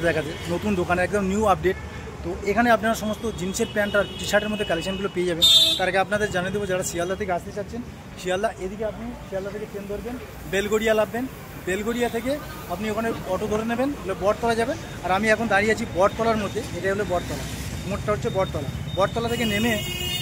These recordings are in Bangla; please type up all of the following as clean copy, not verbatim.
দেখাতে নতুন দোকানে একদম নিউ আপডেট। তো এখানে আপনারা সমস্ত জিন্সের প্যান্ট আর টি শার্টের মধ্যে কালেকশনগুলো পেয়ে যাবেন। তার আগে আপনাদের জানিয়ে দেবো, যারা শিয়ালদা থেকে আসতে চাচ্ছেন, শিয়ালদা এদিকে আপনি শিয়ালদা থেকে ট্রেন ধরবেন, বেলগড়িয়া নামবেন, বেলগড়িয়া থেকে আপনি ওখানে অটো ধরে নেবেন, বটতলা যাবেন। আর আমি এখন দাঁড়িয়ে আছি বটতলার মধ্যে, এটাই হলো বটতলা, মোড়টা হচ্ছে বটতলা। বটতলা থেকে নেমে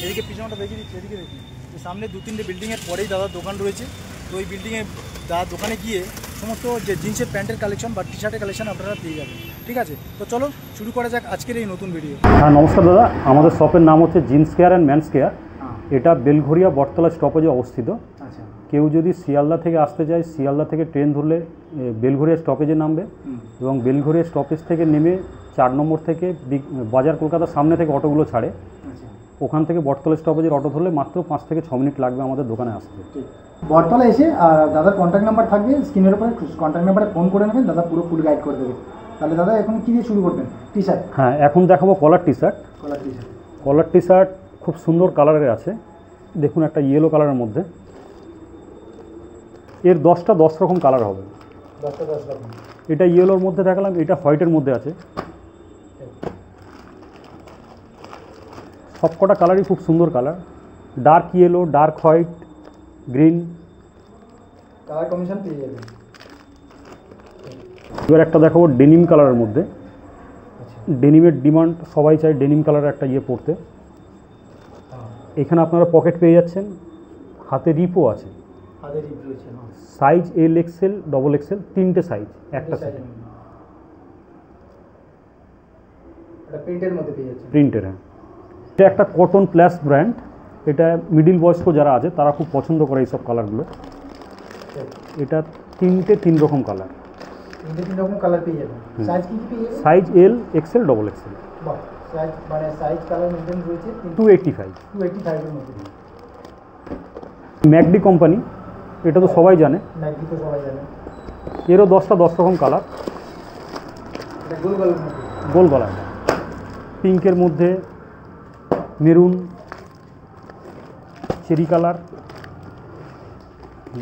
এদিকে পিছনটা দেখিয়ে দিচ্ছি, এদিকে দেখুন সামনে 2-3টে বিল্ডিংয়ের পরেই দাদার দোকান রয়েছে। তো ওই বিল্ডিংয়ে দাদার দোকানে গিয়ে সমস্ত যে জিন্সের প্যান্টের কালেকশন বা টি শার্টের কালেকশন আপনারা পেয়ে যাবেন। ঠিক আছে, তো চলো শুরু করা যাক আজকের এই নতুন ভিডিও। হ্যাঁ, নমস্কার দাদা। আমাদের শপের নাম হচ্ছে jeans care and man's care. এটা বেলঘরিয়া বটতলা স্টপেজে অবস্থিত। আচ্ছা, কেউ যদি শিয়ালদা থেকে আসতে চায়, শিয়ালদা থেকে ট্রেন ধরলে বেলঘরিয়া স্টপেজে নামবে এবং বেলঘরিয়া স্টপেজ থেকে নেমে 4 নম্বর থেকে বাজার কলকাতার সামনে থেকে অটোগুলো ছাড়ে, ওখান থেকে বটতলা স্টপেজের অটো ধরলে মাত্র 5 থেকে 6 মিনিট লাগবে আমাদের দোকানে আসতে। বটতলা এসে আর দাদার কন্ট্যাক্ট নাম্বার থাকবে স্ক্রিনের উপরে, কন্ট্যাক্ট নাম্বারে ফোন করে নেবেন, দাদা পুরো ফুল গাইড করে দেবে। তাহলে দাদা এখন কী দিয়ে শুরু করবেন? T shirt. হ্যাঁ, এখন দেখাবো কলার টি শার্ট। কলার টি শার্ট খুব সুন্দর কালারের আছে, দেখুন একটা ইয়েলো কালারের মধ্যে। এর 10টা 10 রকম কালার হবে। 10টা 10 রকম। এটা ইয়েলোর মধ্যে দেখালাম, এটা হোয়াইটের মধ্যে আছে। সবকটা কালারই খুব সুন্দর colour, dark yellow, dark white, green colour combination পেয়ে যাবেন। এবার একটা দেখাবো ডেনিম কালারের মধ্যে। ডেনিমের ডিমান্ড, সবাই চায় ডেনিম কালারের একটা ইয়ে পরতে। এখানে আপনারা পকেট পেয়ে যাচ্ছেন, হাতে রিপও আছে, size L XL, double XL, 3টে সাইজ একটা সাইজে। প্রিন্টের মধ্যে পেয়ে যাচ্ছেন। প্রিন্টের, হ্যাঁ। এটা একটা কটন প্লাস ব্র্যান্ড। এটা মিডিল বয়স্ক যারা আছে তারা খুব পছন্দ করে এইসব কালারগুলো। এটা 3টে 3 রকম কালার। 3 রকম কালার পেয়ে যাবেন। সাইজ কি পেয়ে যাবেন? Size L XL, double XL. বাহ, সাইজ মানে সাইজ কালার মেনটেন রয়েছে। 285 এর মধ্যে। ম্যাকডি কোম্পানি, এটা তো সবাই জানে। ম্যাকডি তো সবাই জানে। এরও 10টা 10 রকম কালার। এটা গোল কালার মধ্যে, গোল কালার, পিঙ্কের মধ্যে, মেরুন, চেরি কালার,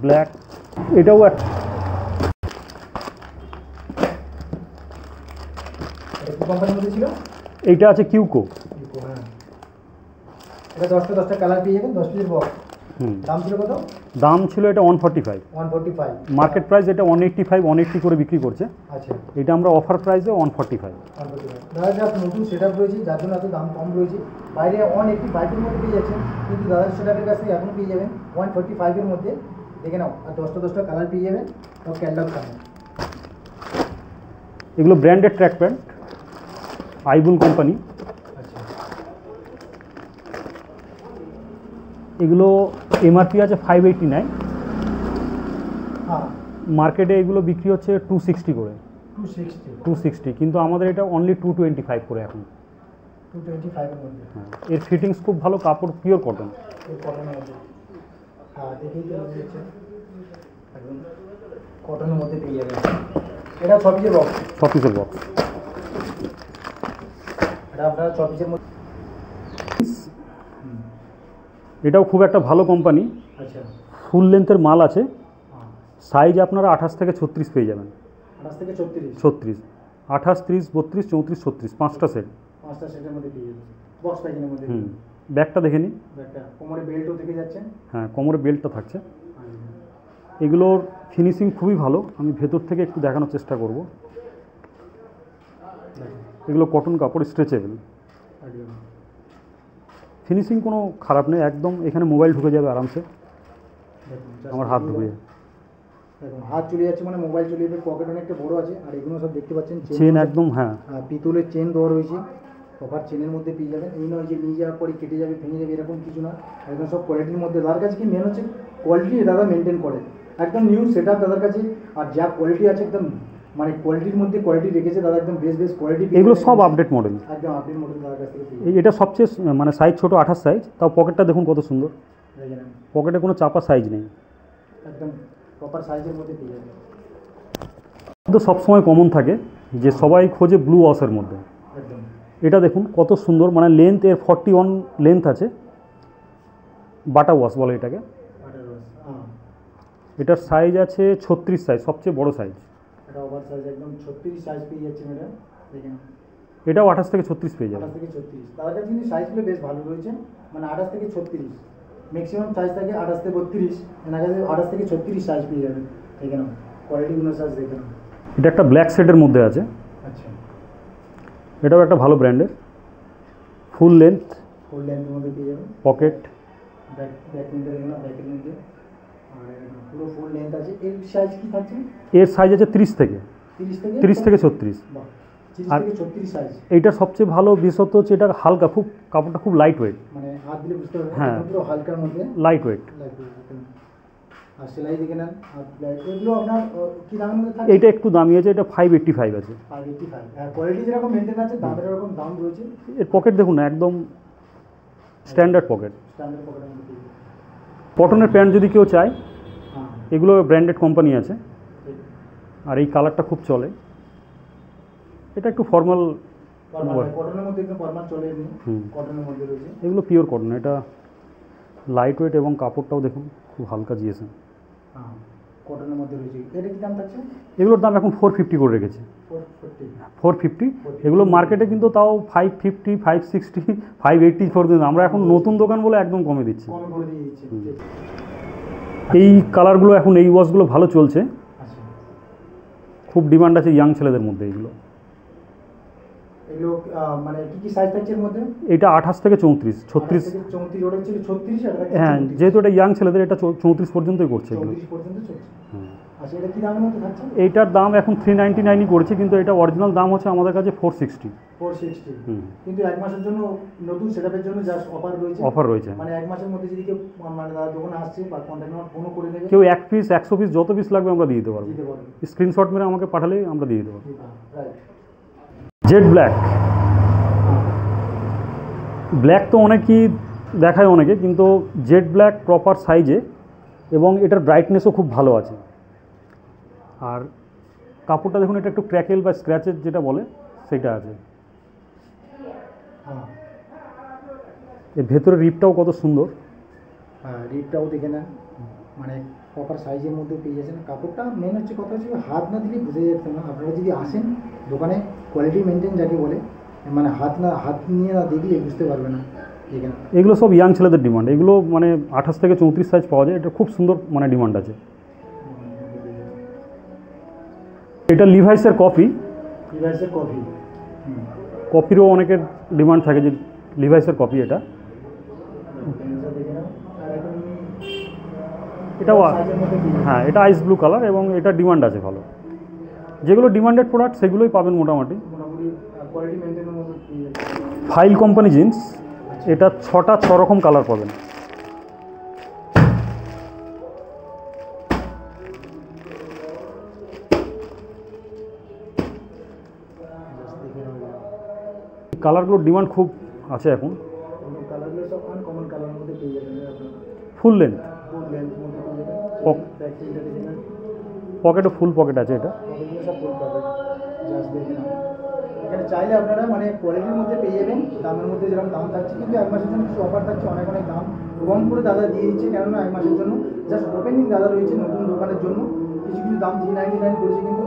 ব্ল্যাক। এটাও কোম্পানির মধ্যে ছিল। এইটা আছে কিউকো। এটা 10টা কালার পেয়ে যাবেন, 10 পিসের বক্স। দাম ছিল কত? দাম ছিল এটা 145। মার্কেট প্রাইস এটা 185, 180 করে বিক্রি করছে। আচ্ছা, এটা আমরা অফার প্রাইসে 145। দাদা যা নতুন সেটআপ রয়েছে, যার জন্য এত দাম কম রয়েছে। বাইরে 185 এর মধ্যে পেয়ে যাচ্ছেন, কিন্তু দাদার সেটআপের কাছে এখন পেয়ে যাবেন 145 এর মধ্যে। দেখে নাও, আর 10টা কালার পেয়ে যাবেন, সব ক্যাটালগ সামনে। এগুলো ব্র্যান্ডেড ট্র্যাক প্যান্ট, আইবুল কোম্পানি। আচ্ছা, এগুলো এমআরপি আছে 589। হ্যাঁ, মার্কেটে এগুলো বিক্রি হচ্ছে 260 করে। 260, কিন্তু আমাদের এটা অনলি 225 করে এখন। 225 এর মধ্যে। হ্যাঁ, এর ফিটিংস খুব ভালো, কাপড় পিওর কটন। হ্যাঁ, দেখেই তো বুঝতে পারছেন, একদম কটনের মধ্যে পেয়ে যাবেন। এটা 6 পিসের বক্স। 6 পিসের বক্স। এটা আপনারা 6 পিসের মধ্যে। এটাও খুব একটা ভালো কোম্পানি। আচ্ছা, ফুল লেন্থের মাল আছে। সাইজ আপনারা 28 থেকে 36 পেয়ে যাবেন। 28 থেকে 36, 28, 30, 32, 34, 36, 5টা সেট। 5টা সেটের মধ্যে পেয়ে যাবেন, বক্স প্যাকিংয়ের মধ্যে। ব্যাগটা দেখে নিন। ব্যাগটা কোমরে বেল্টও থেকে যাচ্ছে। হ্যাঁ, কোমরে বেল্টটা থাকছে। এগুলোর ফিনিশিং খুবই ভালো, আমি ভেতর থেকে একটু দেখানোর চেষ্টা করব। এগুলো কটন কাপড়, স্ট্রেচেবল। ফিনিশিং কোনো খারাপ নেই একদম। এখানে মোবাইল ঢুকে যাবে আরামসে, আমার হাত ঢুকে যাবে। দেখুন, হাত চলে যাচ্ছে মানে মোবাইল চলে যাবে। পকেট অনেকটা বড় আছে। আর এগুলো সব দেখতে পাচ্ছেন চেন একদম, হ্যাঁ, পিতলের চেন দেওয়া রয়েছে। প্রপার চেনের মধ্যে পেয়ে যাবেন। এই নয় যে নিয়ে যাওয়ার পরে কেটে যাবে, ভেঙে যাবে, এরকম কিছু না। একদম সব কোয়ালিটির মধ্যে। তার কাছে কি মেন হচ্ছে কোয়ালিটি, দাদা মেনটেন করে। একদম নিউ সেটআপ দাদার কাছে। আর যা কোয়ালিটি আছে একদম মানে কোয়ালিটির মধ্যে কোয়ালিটি রেখেছে দাদা, একদম বেস্ট কোয়ালিটি। এগুলো সব আপডেট মডেল, একদম আপডেট মডেল দাদার কাছ থেকে। এটা সবচেয়ে মানে সাইজ ছোট, 28 সাইজ। তাও পকেটটা দেখুন কত সুন্দর, পকেটে কোনো চাপা সাইজ নেই, একদম প্রপার সাইজের মধ্যে পেয়ে যাবে। তো সবসময় কমন থাকে যে সবাই খোঁজে ব্লু ওয়াশের মধ্যে। একদম, এটা দেখুন কত সুন্দর, মানে লেন্থ এর 41 লেন্থ আছে। বাটা ওয়াশ বলে এটাকে। এটার সাইজ আছে 36 সাইজ, সবচেয়ে বড় সাইজ। এটা ওভার সাইজ, একদম 36 সাইজ পেয়ে যাচ্ছে ম্যাডাম। দেখে নাও। এটাও 28 থেকে 36 পেয়ে যাবে। 28 থেকে 36 তার কাছে কিন্তু সাইজগুলো বেশ ভালো রয়েছে, মানে 28 থেকে 36 ম্যাক্সিমাম সাইজ থাকে 28 থেকে 32, এনার কাছে 28 থেকে 36 সাইজ পেয়ে যাবে। দেখে নাও কোয়ালিটিগুলো সাইজ দেখে নাও। এটা একটা ব্ল্যাক শেডের মধ্যে আছে, আচ্ছা এটাও একটা ভালো ব্র্যান্ডের, ফুল লেন্থের মধ্যে পেয়ে যাবে, পকেট। ব্যাক মধ্যে দেখে নাও, ব্যাকের মধ্যে আর পুরো ফুল লেন্থ আছে। এর সাইজ কি থাকছে? এর সাইজ আছে 30 থেকে 36। বাহ 30 আর থেকে 36 সাইজ। এইটার সবচেয়ে ভালো বিশেষত্ব হচ্ছে এটা হালকা, খুব কাপড়টা খুব লাইট ওয়েট, মানে হাত দিলে বুঝতে পারবেন হ্যাঁ। পুরো হালকার মধ্যে লাইট ওয়েট। আর সেলাই দেখে নেন। আর এগুলো আপনার কি দামের মধ্যে থাকে? এইটা একটু দামি আছে, এটা 585 আছে। 585 আর কোয়ালিটি যেরকম মেনটেন আছে দামের এরকম দাম রয়েছে। এর পকেট দেখুন না, একদম স্ট্যান্ডার্ড পকেট। স্ট্যান্ডার্ড পকেটের মধ্যে পেয়ে যাবে। কটনের প্যান্ট যদি কেউ চায়, হ্যাঁ এগুলো ব্র্যান্ডেড কোম্পানি আছে, ঠিক। আর এই কালারটা খুব চলে। এটা একটু ফর্মাল, কটনের মধ্যে একদম ফরমাল চলে এমনি, হুম। কটনের মধ্যে রয়েছে। এগুলো পিওর কটন, এটা লাইট ওয়েট এবং কাপড়টাও দেখুন খুব হালকা জিএসএম। হ্যাঁ কটনের মধ্যে রয়েছে। এটা কি দাম থাকছে? এগুলোর দাম এখন 450 করে রেখেছে, 450। 450। এগুলো মার্কেটে কিন্তু তাও 550, 560, 580 পর্যন্ত। আমরা এখন নতুন দোকান বলে একদম কমে দিচ্ছি। কম করে দিয়ে দিচ্ছে। হুম। ঠিক। এই কালারগুলো এখন, এই ওয়াশগুলো ভালো চলছে, আচ্ছা খুব ডিমান্ড আছে ইয়াং ছেলেদের মধ্যে এগুলো। এগুলো মানে কি কি সাইজ থাকছে এর মধ্যে? এটা 28 থেকে 34, 36। 34 ওটা ছিল 36 আর এটা হ্যাঁ, যেহেতু এটা ইয়াং ছেলেদের, এটা 34 পর্যন্তই করছে এগুলো। 34 পর্যন্ত চলছে। হুম। আচ্ছা এটা কি দামের মধ্যে থাকছে? এইটার দাম এখন 399ই করেছে, কিন্তু এটা অরিজিনাল দাম হচ্ছে আমাদের কাছে 460। 460 হুম। কিন্তু এক মাসের জন্য নতুন সেটআপের জন্য জাস্ট অফার রয়েছে। অফার রয়েছে, মানে এক মাসের মধ্যে যদি কেউ মানে দাদা দোকানে আসছে বা কন্ট্যাক্ট নাম্বার ফোনও করে নেবে, কেউ 1 পিস 100 পিস যত পিস লাগবে আমরা দিয়ে দিতে পারবো। দিতে পারবে। স্ক্রিনশট মেরে আমাকে পাঠালেই আমরা দিয়ে দিতে পারবো। রাইট। জেড ব্ল্যাক, ব্ল্যাক তো অনেকই দেখায় অনেকে, কিন্তু জেড ব্ল্যাক প্রপার সাইজে এবং এটার ব্রাইটনেসও খুব ভালো আছে। আর কাপড়টা দেখুন, এটা একটু ক্র্যাকেল বা স্ক্র্যাচের যেটা বলে সেটা আছে। হ্যাঁ এর ভেতরে রিপটাও কত সুন্দর। হ্যাঁ রিপটাও দেখে নেন, মানে প্রপার সাইজের মধ্যে পেয়ে যাচ্ছেন। কাপড়টা মেন হচ্ছে কথা হচ্ছে হাত না দিলে বুঝে যাচ্ছে না। আপনারা যদি আসেন দোকানে, কোয়ালিটি মেনটেন যাকে বলে, মানে হাত নিয়ে না দেখলে বুঝতে পারবে না। দেখে না এগুলো সব ইয়াং ছেলেদের ডিমান্ড, এগুলো মানে 28 থেকে 34 সাইজ পাওয়া যায়, এটা খুব সুন্দর মানে ডিমান্ড আছে। এটা লিভাইসের কপি, ডিভাইসের কপি। কপিরও অনেকের ডিমান্ড থাকে যে লিভাইসের কপি। এটা দেখে নাও। আর এখন এটাও সাইজের মধ্যে পেয়ে যাবেন। হ্যাঁ, এটা আইস ব্লু কালার এবং এটা ডিমান্ড আছে ভালো। যেগুলো ডিমান্ডেড প্রোডাক্ট সেগুলোই পাবেন মোটামুটি। মোটামুটি কোয়ালিটি মেনটেনের মধ্যে পেয়ে যাবেন। ফাইল কোম্পানি জিন্স, এটা 6টা 6 রকম কালার পাবেন। কালারগুলোর ডিমান্ড খুব আছে এখন। কালারগুলো সব আনকমন কালারের মধ্যে পেয়ে যাবেন আপনারা। ফুল লেন্থ, ফুল লেন্থের মধ্যে পেয়ে যাবেন। পক- ব্যাক সাইডটা দেখে নেন। পকেটও ফুল পকেট আছে এটা। পকেটগুলো সব ফুল পাবেন, জাস্ট দেখে নাও। এখানে চাইলে আপনারা মানে কোয়ালিটির মধ্যে পেয়ে যাবেন, দামের মধ্যে যেরকম দাম থাকছে, কিন্তু এক মাসের জন্য কিছু অফার থাকছে, অনেক অনেক দাম কম করে দাদা দিয়ে দিচ্ছে। কেননা এক মাসের জন্য জাস্ট ওপেনিং দাদা রয়েছে নতুন দোকানের জন্য। কিছু কিছু দাম 399 করেছে, কিন্তু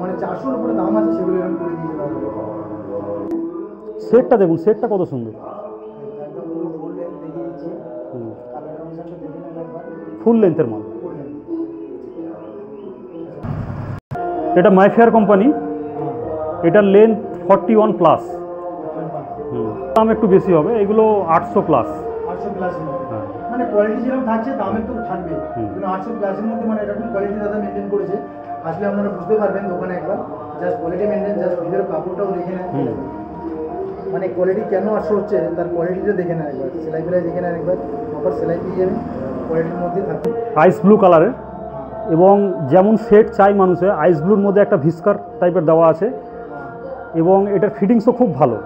মানে 400-র উপরে দাম আছে, সেগুলো এরকম করে দিয়েছে দাদা। সেটটা দেখুন, সেটটা কত সুন্দর। একদম পুরো ফুল লেন্থ দেখিয়ে দিচ্ছে। কালার কম্বিনেশনটা দেখে নেন একবার। ফুল লেন্থের মাল। Full length. এটা মাইফেয়ার কোম্পানি, এটার লেন্থ 41 প্লাস, দাম একটু বেশি হবে, এগুলো 800 প্লাস। 800 প্লাসের মধ্যে হ্যাঁ। মানে কোয়ালিটি যেরকম থাকছে দামে তো থাকবে, হুম। কিন্তু 800 প্লাসের মধ্যে মানে এরকম কোয়ালিটি দাদা মেনটেন করেছে। আসলে আপনারা বুঝতে পারবেন দোকানে একবার, জাস্ট কোয়ালিটি মেনটেন, জাস্ট ভিতরে কাপড়টাও দেখে নেন। মানে কোয়ালিটি কেন 800 হচ্ছে তার কোয়ালিটিটা দেখে নেন একবার, সেলাই ফেলাই দেখে নেন একবার, প্রপার সেলাই পেয়ে যাবেন, কোয়ালিটির মধ্যে থাকবে। আইস ব্লু কালারের, এবং যেমন সেট চাই মানুষে, আইস ব্লুর মধ্যে একটা ভিস্কার টাইপের দেওয়া আছে, এবং এটার ফিটিংসও খুব ভালো।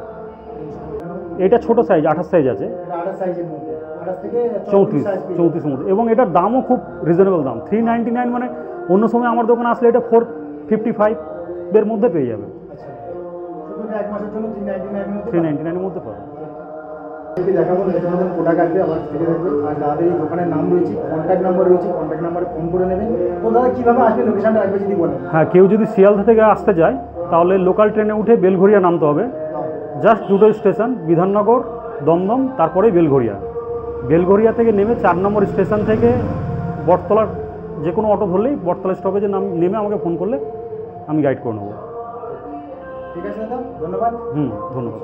এটা ছোট সাইজ 28 সাইজ আছে, এটা 28 সাইজের মধ্যে, 28 থেকে 34 সাইজ পেয়ে যাবেন। 34 মধ্যে, এবং এটার দামও খুব রিজনেবল দাম, 399। মানে অন্য সময় আমার দোকানে আসলে এটা 455-এর মধ্যে পেয়ে যাবে। আচ্ছা, শুধু এটা এক মাসের জন্য 399 এর মধ্যে 399-এর মধ্যে পাবে। যদি দেখাবো নতুন নতুন প্রোডাক্ট আসবে, আবার থেকে দেখবে। আর দাদাদের এই দোকানের নাম রয়েছে, কন্ট্যাক্ট নাম্বার রয়েছে, কন্ট্যাক্ট নাম্বারে ফোন করে নেবেন। তো দাদা কীভাবে আসবে, লোকেশনটা একবার যদি বলেন। হ্যাঁ, কেউ যদি শিয়ালদা থেকে আসতে যায় তাহলে লোকাল ট্রেনে উঠে বেলঘরিয়া নামতে হবে। জাস্ট দুটো স্টেশন, বিধাননগর, দমদম, তারপরে বেলঘরিয়া। বেলঘরিয়া থেকে নেমে 4 নম্বর স্টেশন থেকে বটতলার যে কোনো অটো ধরলেই বটতলা স্টপেজে নেমে আমাকে ফোন করলে আমি গাইড করে নেবো। ঠিক আছে দাদা, ধন্যবাদ। ধন্যবাদ।